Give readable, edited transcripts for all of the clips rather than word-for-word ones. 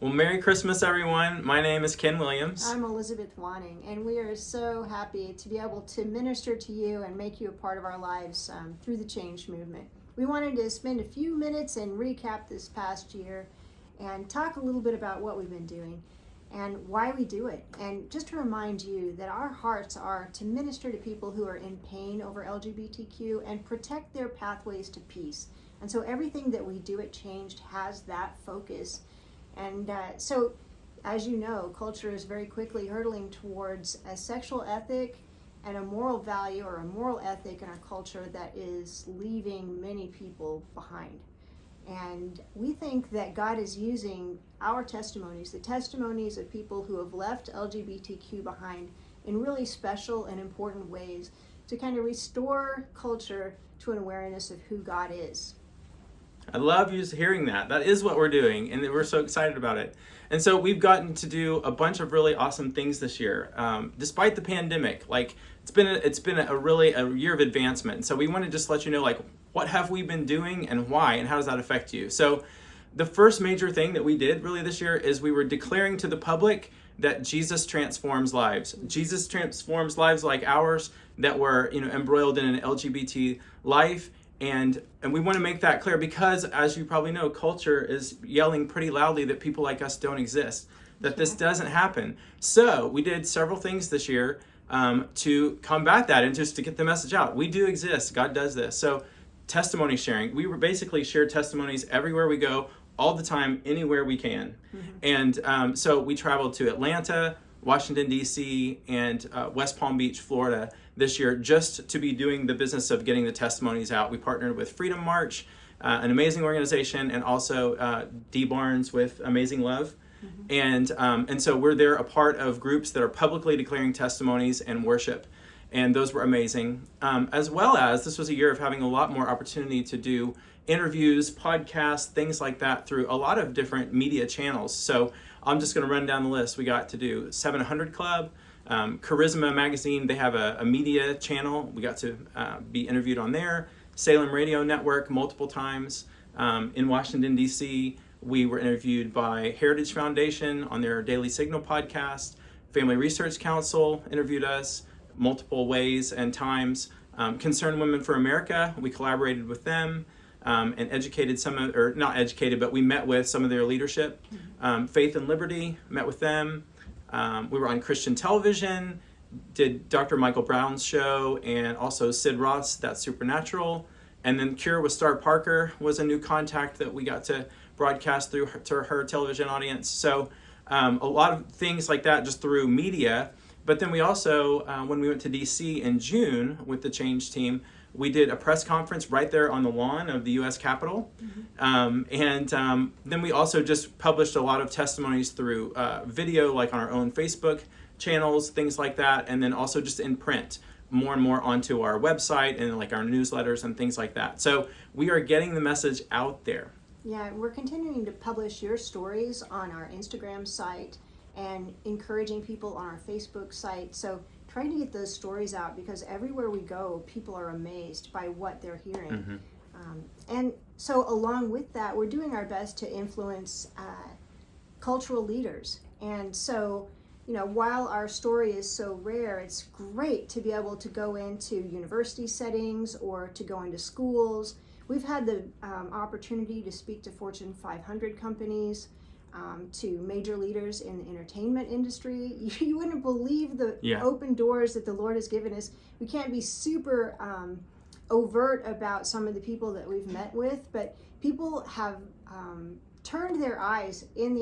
Well, Merry Christmas, everyone. My name is Ken Williams. I'm Elizabeth Wanning, and we are so happy to be able to minister to you and make you a part of our lives through the change movement. We wanted to spend a few minutes and recap this past year and talk a little bit about what we've been doing and why we do it. And just to remind you that our hearts are to minister to people who are in pain over LGBTQ and protect their pathways to peace. And so everything that we do at Changed has that focus. And so, as you know, culture is very quickly hurtling towards a sexual ethic and a moral value or a moral ethic in our culture that is leaving many people behind. And we think that God is using our testimonies, the testimonies of people who have left LGBTQ behind, in really special and important ways to kind of restore culture to an awareness of who God is. I love you hearing that. That is what we're doing, and we're so excited about it. And so we've gotten to do a bunch of really awesome things this year, despite the pandemic. Like it's been a year of advancement. And so we want to just let you know, like, what have we been doing and why, and how does that affect you? So the first major thing that we did really this year is we were declaring to the public that Jesus transforms lives. Jesus transforms lives like ours that were, embroiled in an LGBT life. And we want to make that clear because, as you probably know, culture is yelling pretty loudly that people like us don't exist, that this doesn't happen. So we did several things this year to combat that and just to get the message out. We do exist. God does this. So testimony sharing. We basically share testimonies everywhere we go, all the time, anywhere we can. Mm-hmm. And so we traveled to Atlanta, Washington, D.C., and West Palm Beach, Florida this year just to be doing the business of getting the testimonies out. We partnered with Freedom March, an amazing organization, and also D. Barnes with Amazing Love. Mm-hmm. And so we're there a part of groups that are publicly declaring testimonies and worship. And those were amazing. As well as this was a year of having a lot more opportunity to do interviews, podcasts, things like that through a lot of different media channels. So I'm just going to run down the list. We got to do 700 Club, Charisma Magazine. They have a media channel. We got to be interviewed on there. Salem Radio Network multiple times. In Washington, D.C., we were interviewed by Heritage Foundation on their Daily Signal podcast. Family Research Council interviewed us multiple ways and times. Concerned Women for America, we collaborated with them and educated not educated, but we met with some of their leadership. Faith and Liberty, met with them. We were on Christian television, did Dr. Michael Brown's show, and also Sid Roth's That's Supernatural. And then Cure with Star Parker was a new contact that we got to broadcast through to her television audience. So a lot of things like that just through media. But then we also, when we went to D.C. in June with the Change team, we did a press conference right there on the lawn of the U.S. Capitol. Mm-hmm. Then we also just published a lot of testimonies through video, like on our own Facebook channels, things like that. And then also just in print, more and more onto our website and like our newsletters and things like that. So we are getting the message out there. Yeah, we're continuing to publish your stories on our Instagram site and encouraging people on our Facebook site. So trying to get those stories out because everywhere we go, people are amazed by what they're hearing. Mm-hmm. And so along with that, we're doing our best to influence cultural leaders. And so, while our story is so rare, it's great to be able to go into university settings or to go into schools. We've had the opportunity to speak to Fortune 500 companies, to major leaders in the entertainment industry. You wouldn't believe the open doors that the Lord has given us. We can't be super overt about some of the people that we've met with, but people have turned their eyes in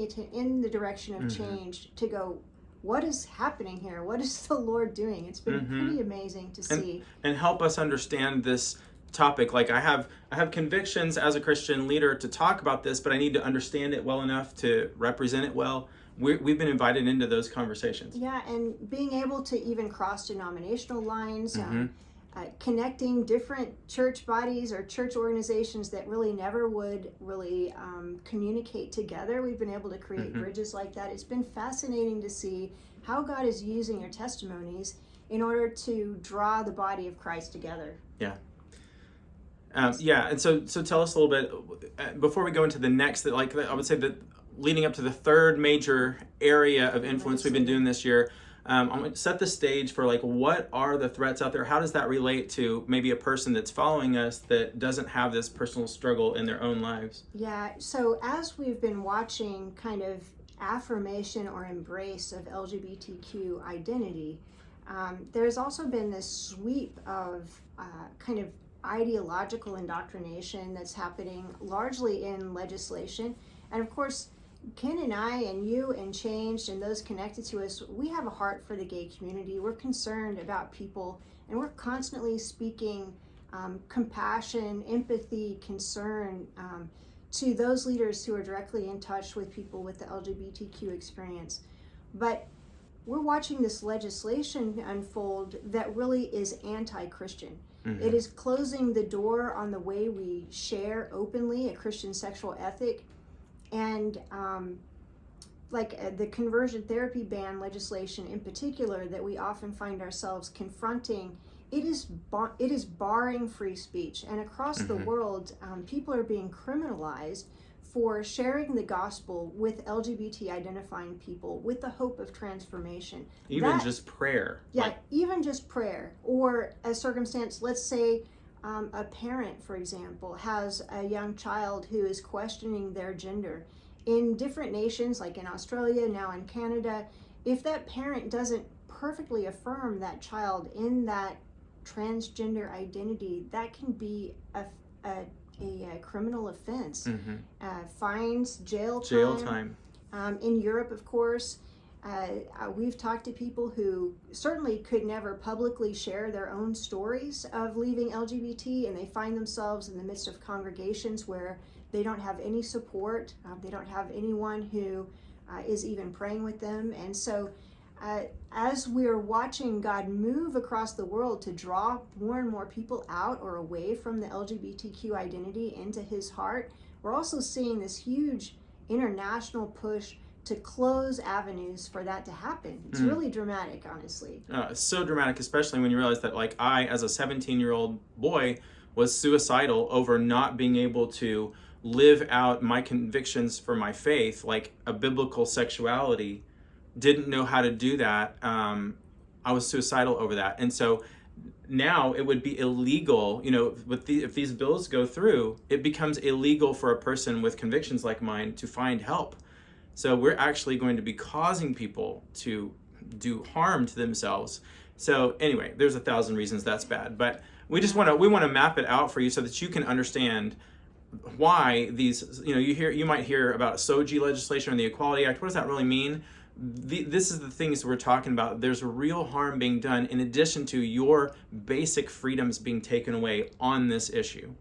the direction of change to go, what is happening here? What is the Lord doing? It's been pretty amazing to see. And help us understand this topic. Like I have convictions as a Christian leader to talk about this, but I need to understand it well enough to represent it well. We've been invited into those conversations. Yeah, and being able to even cross denominational lines, connecting different church bodies or church organizations that really never would really communicate together. We've been able to create bridges like that. It's been fascinating to see how God is using your testimonies in order to draw the body of Christ together. Yeah. And so tell us a little bit before we go into the next. I would say that leading up to the third major area of influence we've been doing this year. I'm going to set the stage for like, what are the threats out there? How does that relate to maybe a person that's following us that doesn't have this personal struggle in their own lives? Yeah, so as we've been watching kind of affirmation or embrace of LGBTQ identity, there's also been this sweep of kind of ideological indoctrination that's happening largely in legislation. And of course, Ken and I and you and Changed and those connected to us, we have a heart for the gay community. We're concerned about people, and we're constantly speaking compassion, empathy, concern to those leaders who are directly in touch with people with the LGBTQ experience. But we're watching this legislation unfold that really is anti-Christian. Mm-hmm. It is closing the door on the way we share openly a Christian sexual ethic. And the conversion therapy ban legislation in particular that we often find ourselves confronting, it is barring free speech. And across the world, people are being criminalized for sharing the gospel with LGBT identifying people with the hope of transformation. Even just prayer. Yeah, even just prayer. Or a circumstance, let's say a parent, for example, has a young child who is questioning their gender. In different nations, like in Australia, now in Canada, if that parent doesn't perfectly affirm that child in that transgender identity, that can be a criminal offense. Fines, jail time. In Europe, of course, we've talked to people who certainly could never publicly share their own stories of leaving LGBT, and they find themselves in the midst of congregations where they don't have any support. They don't have anyone who is even praying with them. And so as we're watching God move across the world to draw more and more people out or away from the LGBTQ identity into his heart, we're also seeing this huge international push to close avenues for that to happen. It's really dramatic, honestly. It's so dramatic, especially when you realize that, like, I, as a 17-year-old boy, was suicidal over not being able to live out my convictions for my faith, like a biblical sexuality. Didn't know how to do that. I was suicidal over that. And so now it would be illegal, if these bills go through, it becomes illegal for a person with convictions like mine to find help. So we're actually going to be causing people to do harm to themselves. So anyway, there's 1,000 reasons that's bad, but we want to map it out for you so that you can understand why these, you might hear about SOGI legislation or the Equality Act. What does that really mean? This is the things we're talking about. There's real harm being done in addition to your basic freedoms being taken away on this issue.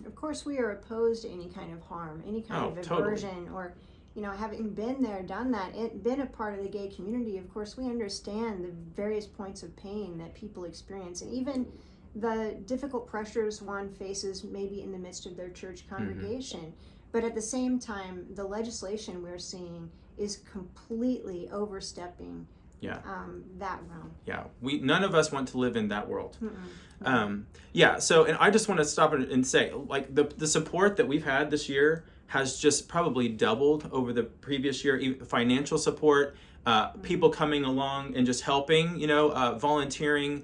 Of course, we are opposed to any kind of harm, any kind of aversion, totally. Or having been there, done that, been a part of the gay community, of course, we understand the various points of pain that people experience, and even the difficult pressures one faces maybe in the midst of their church congregation. But at the same time, the legislation we're seeing is completely overstepping that realm. Yeah, none of us want to live in that world. So, and I just want to stop and say, like, the support that we've had this year has just probably doubled over the previous year. Even financial support, people coming along and just helping, volunteering,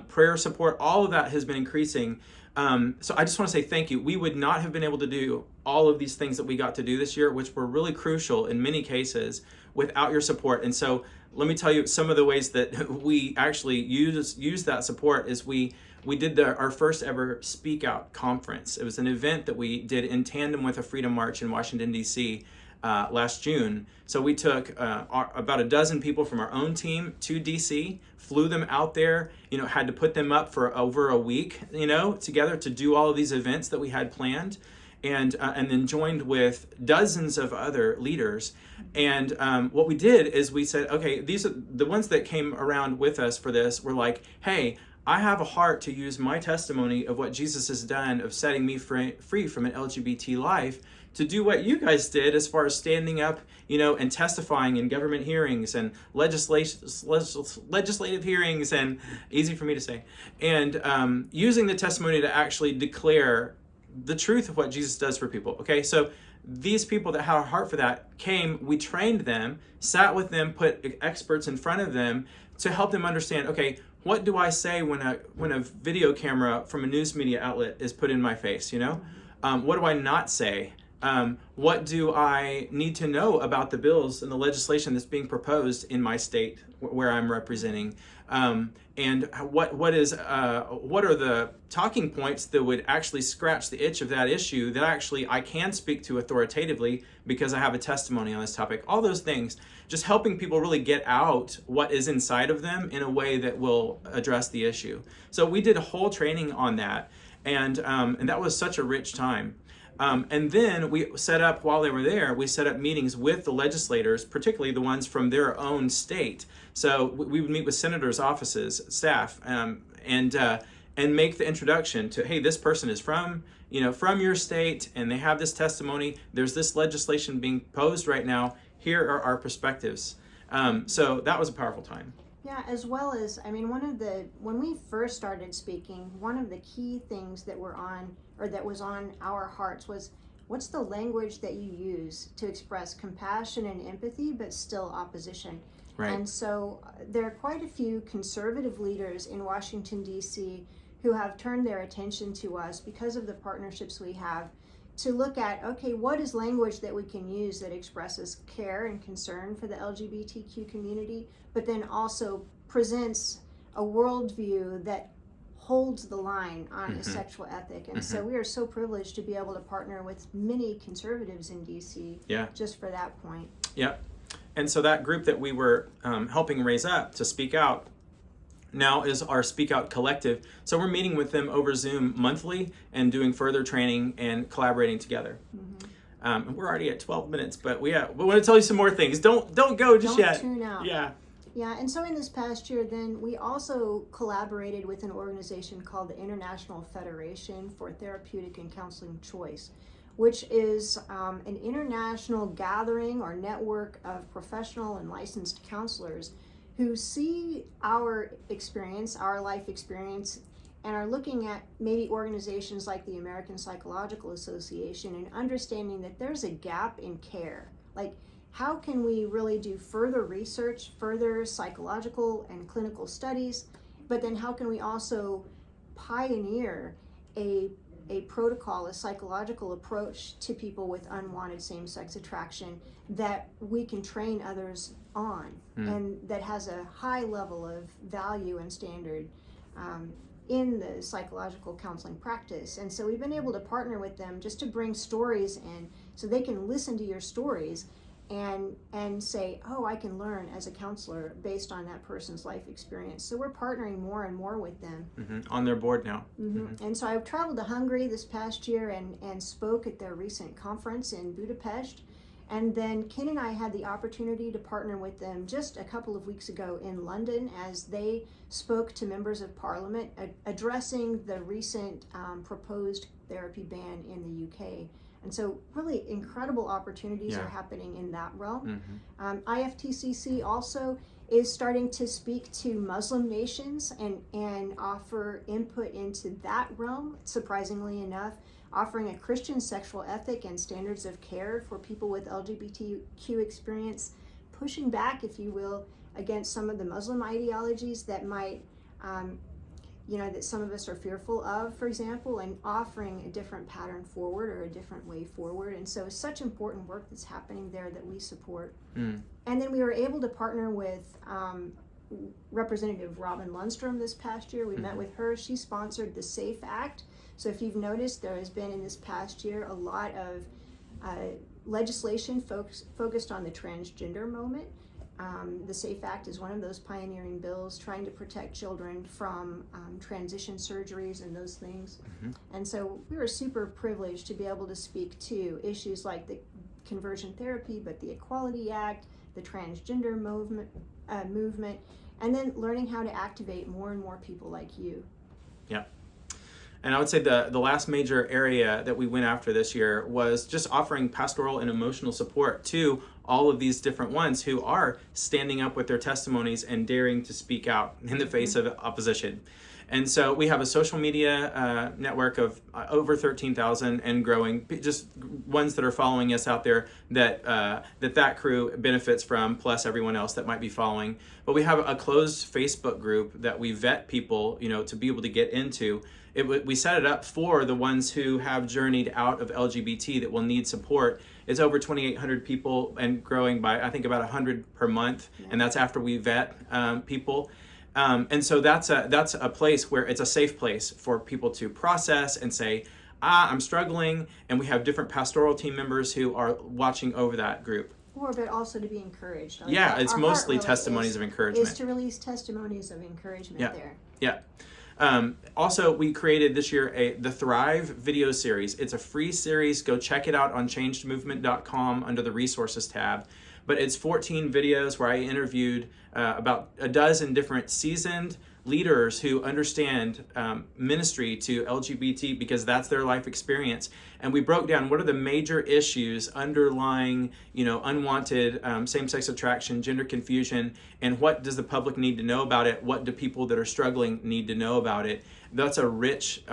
prayer support, all of that has been increasing. So I just want to say thank you. We would not have been able to do all of these things that we got to do this year, which were really crucial in many cases, without your support. And so let me tell you some of the ways that we actually use that support is we did our first ever Speak Out conference. It was an event that we did in tandem with a Freedom March in Washington, D.C. Last June. So we took about a dozen people from our own team to DC, flew them out there, had to put them up for over a week, together to do all of these events that we had planned, and then joined with dozens of other leaders. And what we did is we said, okay, these are the ones that came around with us for this were like, hey, I have a heart to use my testimony of what Jesus has done of setting me free from an LGBT life to do what you guys did as far as standing up, and testifying in government hearings and legislative hearings, and easy for me to say, and using the testimony to actually declare the truth of what Jesus does for people. Okay, so these people that had a heart for that came, we trained them, sat with them, put experts in front of them to help them understand, okay, what do I say when a video camera from a news media outlet is put in my face, what do I not say? What do I need to know about the bills and the legislation that's being proposed in my state where I'm representing? And what are the talking points that would actually scratch the itch of that issue that actually I can speak to authoritatively because I have a testimony on this topic? All those things, just helping people really get out what is inside of them in a way that will address the issue. So we did a whole training on that, and that was such a rich time. And then we set up, while they were there, we set up meetings with the legislators, particularly the ones from their own state. So we would meet with senators' offices, staff, and make the introduction to, hey, this person is from your state, and they have this testimony. There's this legislation being posed right now. Here are our perspectives. So that was a powerful time. Yeah, as well as, when we first started speaking, one of the key things that was on our hearts was, what's the language that you use to express compassion and empathy, but still opposition? Right. And so there are quite a few conservative leaders in Washington, D.C. who have turned their attention to us because of the partnerships we have to look at, okay, what is language that we can use that expresses care and concern for the LGBTQ community, but then also presents a worldview that holds the line on a sexual ethic. And so we are so privileged to be able to partner with many conservatives in DC just for that point. Yeah. And so that group that we were helping raise up to speak out now is our Speak Out Collective. So we're meeting with them over Zoom monthly and doing further training and collaborating together. And we're already at 12 minutes, but we want to tell you some more things. Don't go just yet. Don't tune out. Yeah, and so in this past year, then we also collaborated with an organization called the International Federation for Therapeutic and Counseling Choice, which is an international gathering or network of professional and licensed counselors who see our experience, our life experience, and are looking at maybe organizations like the American Psychological Association and understanding that there's a gap in care. Like, how can we really do further research, further psychological and clinical studies, but then how can we also pioneer a protocol, a psychological approach to people with unwanted same-sex attraction that we can train others on, and that has a high level of value and standard in the psychological counseling practice. And so we've been able to partner with them just to bring stories in so they can listen to your stories and say, oh, I can learn as a counselor based on that person's life experience. So we're partnering more and more with them. On their board now. And so I traveled to Hungary this past year and spoke at their recent conference in Budapest. And then Ken and I had the opportunity to partner with them just a couple of weeks ago in London as they spoke to members of Parliament addressing the recent proposed therapy ban in the UK. And so really incredible opportunities are happening in that realm. IFTCC also is starting to speak to Muslim nations and offer input into that realm, surprisingly enough, offering a Christian sexual ethic and standards of care for people with LGBTQ experience, pushing back, if you will, against some of the Muslim ideologies that might that some of us are fearful of, for example, and offering a different pattern forward or a different way forward. And so such important work that's happening there that we support. And then we were able to partner with Representative Robin Lundstrom this past year. We met with her. She sponsored the SAFE Act. So if you've noticed, there has been in this past year a lot of legislation focused on the transgender moment. The SAFE Act is one of those pioneering bills trying to protect children from transition surgeries and those things. And so we were super privileged to be able to speak to issues like the conversion therapy, but the Equality Act, the transgender movement, and then learning how to activate more and more people like you. Yeah. And I would say the last major area that we went after this year was just offering pastoral and emotional support to all of these different ones who are standing up with their testimonies and daring to speak out in the face of opposition. And so we have a social media network of over 13,000 and growing, just ones that are following us out there that crew benefits from, plus everyone else that might be following. But we have a closed Facebook group that we vet people, to be able to get into. We set it up for the ones who have journeyed out of LGBT that will need support. It's over 2,800 people and growing by, I think, about 100 per month. Yeah. And that's after we vet people. And so that's a place where it's a safe place for people to process and say, I'm struggling. And we have different pastoral team members who are watching over that group. But also to be encouraged. Yeah, it's mostly testimonies of encouragement. Is to release testimonies of encouragement there. Yeah. Also, we created this year the Thrive video series. It's a free series. Go check it out on changedmovement.com under the resources tab. But it's 14 videos where I interviewed about a dozen different seasoned leaders who understand ministry to LGBT because that's their life experience. And we broke down what are the major issues underlying, unwanted same-sex attraction, gender confusion, and what does the public need to know about it? What do people that are struggling need to know about it? That's a rich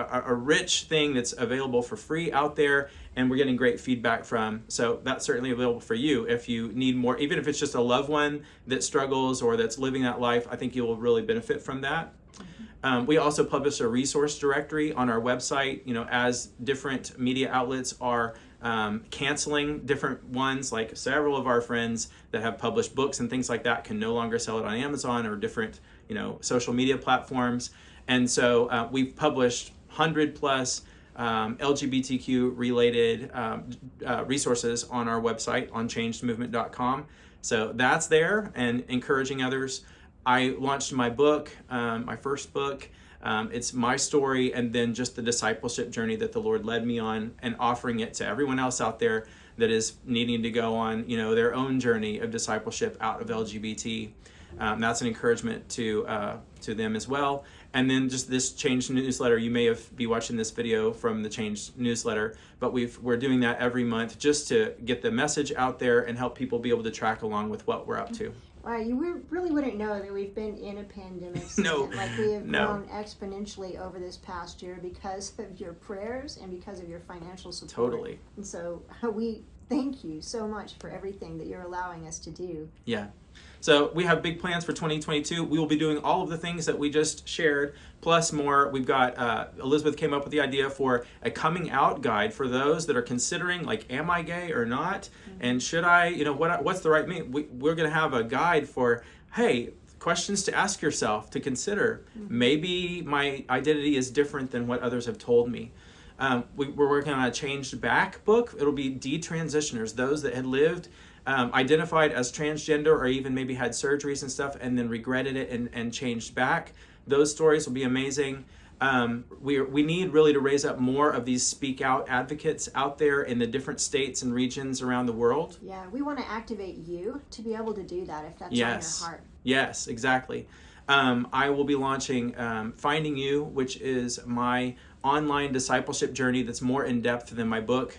thing that's available for free out there, and we're getting great feedback from. So that's certainly available for you if you need more, even if it's just a loved one that struggles or that's living that life. I think you will really benefit from that. We also publish a resource directory on our website, as different media outlets are canceling different ones, like several of our friends that have published books and things like that can no longer sell it on Amazon or different, social media platforms. And so we've published 100 plus LGBTQ related resources on our website on changedmovement.com. So that's there and encouraging others. I launched my book, my first book. It's my story and then just the discipleship journey that the Lord led me on and offering it to everyone else out there that is needing to go on, their own journey of discipleship out of LGBT. That's an encouragement to them as well. And then just this Changed newsletter, you may be watching this video from the Changed newsletter, but we're doing that every month just to get the message out there and help people be able to track along with what we're up to. Right, you really wouldn't know that we've been in a pandemic season. No, like we have grown exponentially over this past year because of your prayers and because of your financial support. Totally. And so we thank you so much for everything that you're allowing us to do. Yeah. So we have big plans for 2022. We will be doing all of the things that we just shared, plus more. We've got, Elizabeth came up with the idea for a coming out guide for those that are considering, like, am I gay or not? Mm-hmm. And should I, what's the right me? We're going to have a guide for, hey, questions to ask yourself, to consider. Mm-hmm. Maybe my identity is different than what others have told me. We're working on a changed back book. It'll be detransitioners, those that had lived identified as transgender or even maybe had surgeries and stuff and then regretted it and changed back. Those stories will be amazing. We need really to raise up more of these speak out advocates out there in the different states and regions around the world. Yeah, we want to activate you to be able to do that if that's on your heart. Yes, exactly. I will be launching Finding You, which is my online discipleship journey that's more in depth than my book.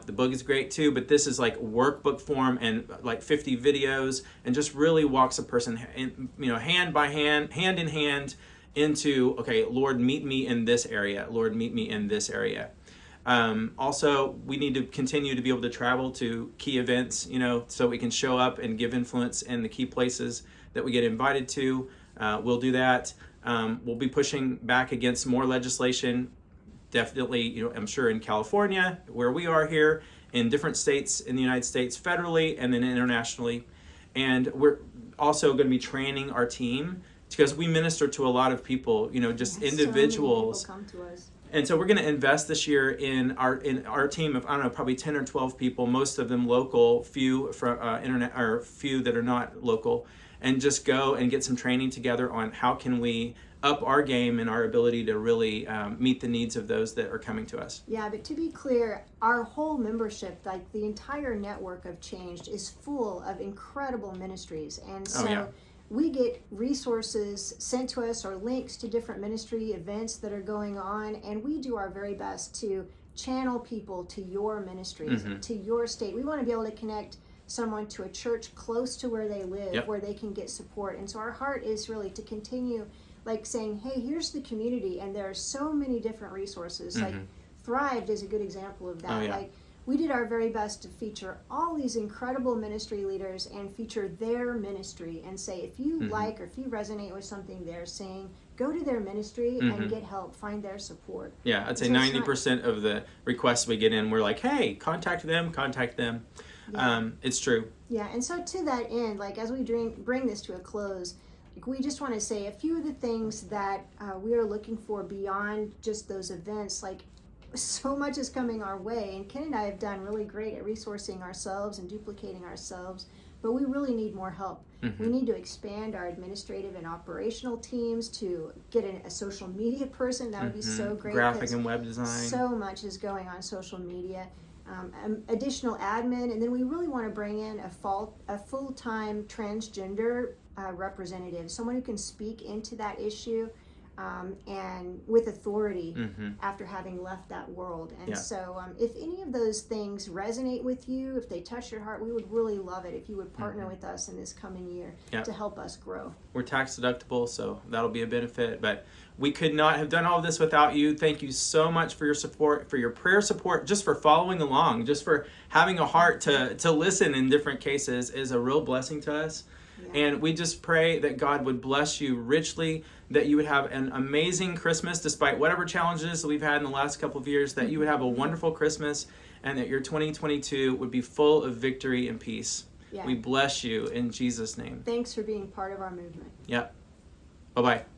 The book is great too, but this is like workbook form and like 50 videos and just really walks a person hand by hand, hand in hand into, okay, Lord, meet me in this area. Lord, meet me in this area. Also, we need to continue to be able to travel to key events, so we can show up and give influence in the key places that we get invited to. We'll do that. We'll be pushing back against more legislation. Definitely, I'm sure in California, where we are here, in different states in the United States, federally and then internationally. And we're also going to be training our team because we minister to a lot of people, just individuals. So many people come to us. And so we're going to invest this year in our team of, probably 10 or 12 people, most of them local, few from internet, or few that are not local, and just go and get some training together on how can we up our game and our ability to really meet the needs of those that are coming to us. Yeah, but to be clear, our whole membership, like the entire network of Changed, is full of incredible ministries. And so we get resources sent to us or links to different ministry events that are going on, and we do our very best to channel people to your ministries, to your state. We want to be able to connect someone to a church close to where they live, where they can get support. And so our heart is really to continue like saying, hey, here's the community, and there are so many different resources. Like Thrived is a good example of that. Oh, yeah. Like, we did our very best to feature all these incredible ministry leaders and feature their ministry and say, if you like or if you resonate with something they're saying, go to their ministry and get help, find their support. Yeah, I'd say So it's 90% of the requests we get in, we're like, hey, contact them. Yeah. It's true. Yeah, and so to that end, like as we bring this to a close, like we just want to say a few of the things that we are looking for beyond just those events. Like, so much is coming our way, and Ken and I have done really great at resourcing ourselves and duplicating ourselves, but we really need more help. We need to expand our administrative and operational teams, to get a social media person. That would be so great. Graphic and web design. So much is going on social media. Additional admin, and then we really want to bring in a full-time transgender representative, someone who can speak into that issue and with authority after having left that world. And so if any of those things resonate with you, if they touch your heart, we would really love it if you would partner with us in this coming year to help us grow. We're tax deductible, so that'll be a benefit, but we could not have done all this without you. Thank you so much for your support, for your prayer support, just for following along, just for having a heart to listen in different cases is a real blessing to us. And we just pray that God would bless you richly, that you would have an amazing Christmas despite whatever challenges that we've had in the last couple of years, that you would have a wonderful Christmas, and that your 2022 would be full of victory and peace. We bless you in Jesus' name. Thanks for being part of our movement. Yep. Bye-bye.